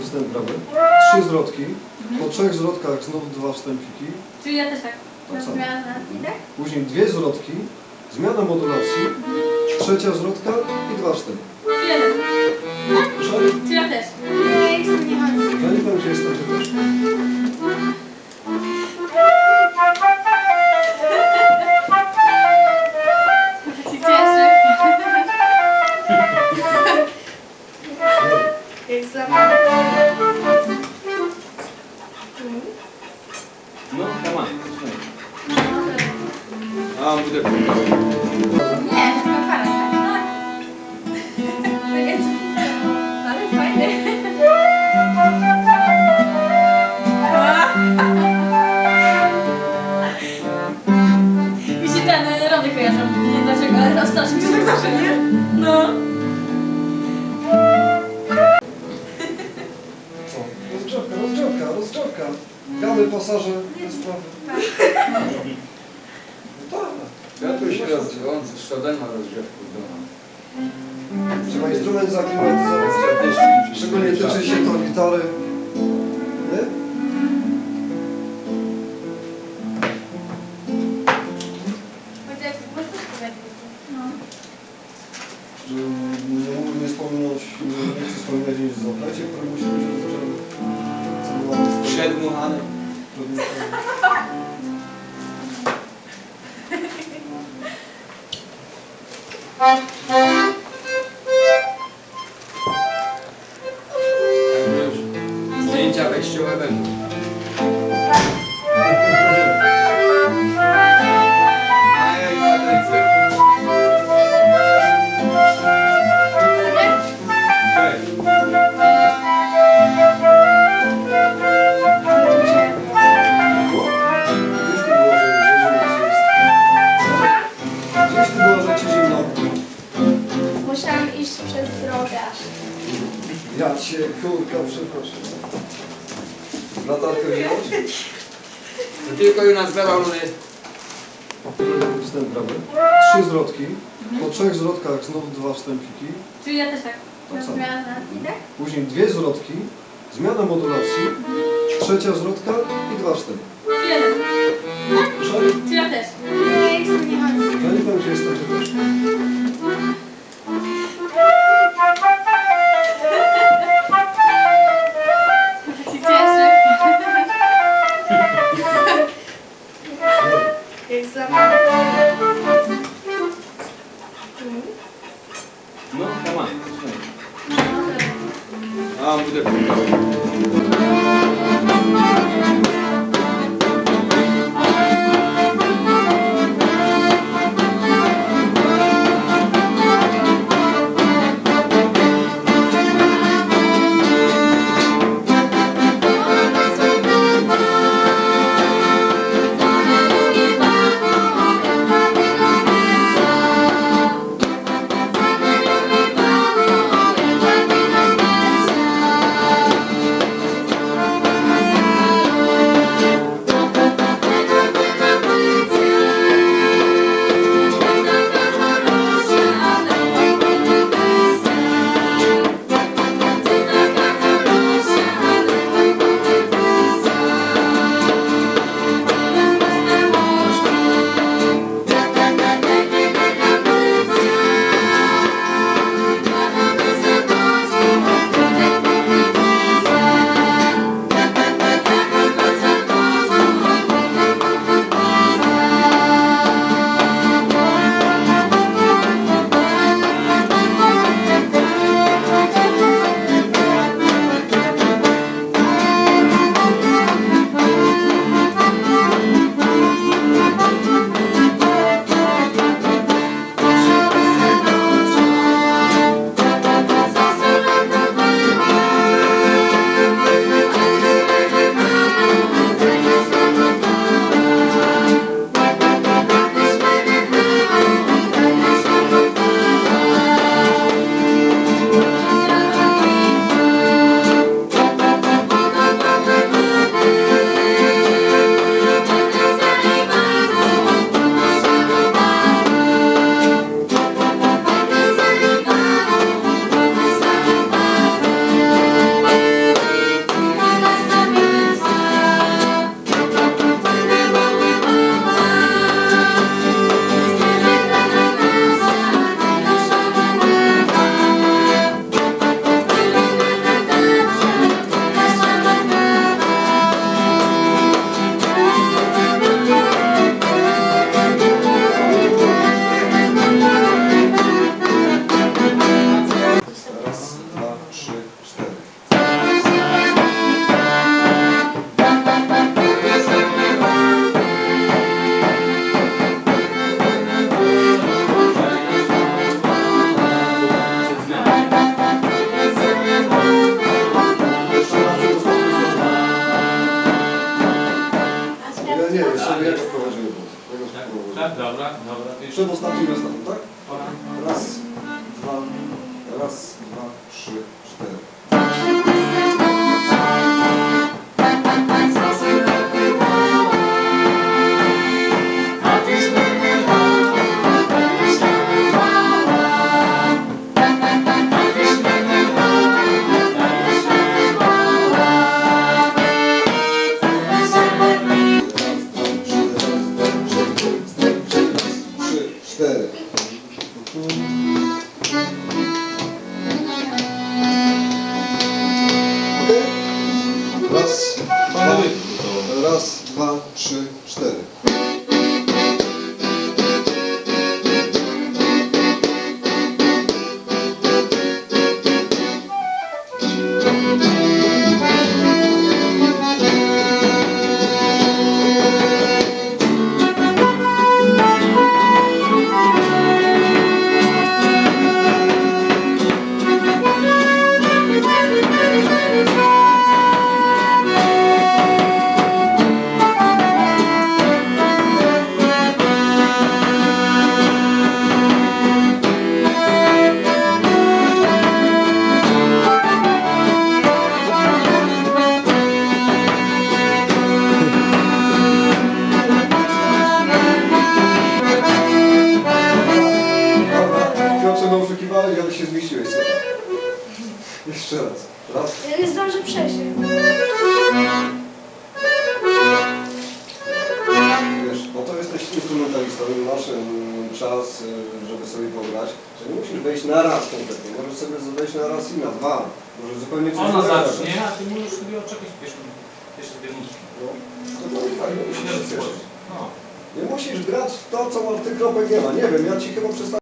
wstęp prawy. 3 zwrotki. Po 3 zwrotkach znowu 2 wstępiki. Czyli ja też tak. Tak samo. Zmiana, tak? Później 2 zwrotki. Zmiana modulacji. 3 zwrotka i 2 wstępy. Czyli ja też. Proszę? Czyli ja też. Ja nie wiem, gdzie jest to, czy też. Się cieszę. Jak zapach. No, come on. Budę próbował. Nie, to jest para, tak? Ale fajny. Mi się ten rody kojarzą. Nie wiem dlaczego, ale na starszym się tak zawsze, nie? No. Co? Rozgrzewka. Gamy, pasaże, bez sprawy. No tak. Piotruś on z ma rozgrzewkę w domu. Trzeba instrument zaklimatyzować. Szczególnie tyczy się to gitary. Nie? Że nie wspominać, nie chcę wspominać nic o oplecie, które musimy się rozpoczęły. Przedmuchane. Zdjęcia wejściowe będą. Ajaj, Patrycja. Gdzieś tu było, że ci zimno. Musiałam iść przez drogę. Ja cię, kurka, przepraszam. Latarkę wziąłeś? To tylko ju nazwał Luny. Wstęp prawy. 3 zwrotki. Po 3 zwrotkach znowu 2 wstępiki. Czyli ja też tak. Tak samo. Zmiana, tak? Później 2 zwrotki. Zmiana modulacji. 3 zwrotka i 2 wstępy. Czyli ja też. Proszę? Czyli ja też. Ja nie wiem, gdzie jest to, czy też. Się cieszę. Jak zapach. No, come on. Budę próbował. Tak? Dobra, to jeszcze. Przedostatni i ostatni, tak? Dobra. Raz, dwa, trzy, cztery. Trzy, cztery. Okej? Raz, dwa, trzy, cztery. Piotrze, no oszukiwałeś, ale się zmieściłeś sobie. Jeszcze raz. Raz. Ja nie zdążę przejść. Wiesz, bo to jesteś instrumentalistą i masz czas, żeby sobie pograć, że nie musisz wejść na raz kompletnie. Możesz sobie wejść na raz i na dwa. Możesz zupełnie coś Ona innego zacznie, zagrać. a ty możesz sobie odczekać pierwsze dwie nutki. No, to tak, nie musisz się spieszyć. No. Nie musisz grać w to, co ma tych kropek nie ma. Nie wiem, ja ci chyba przestawię.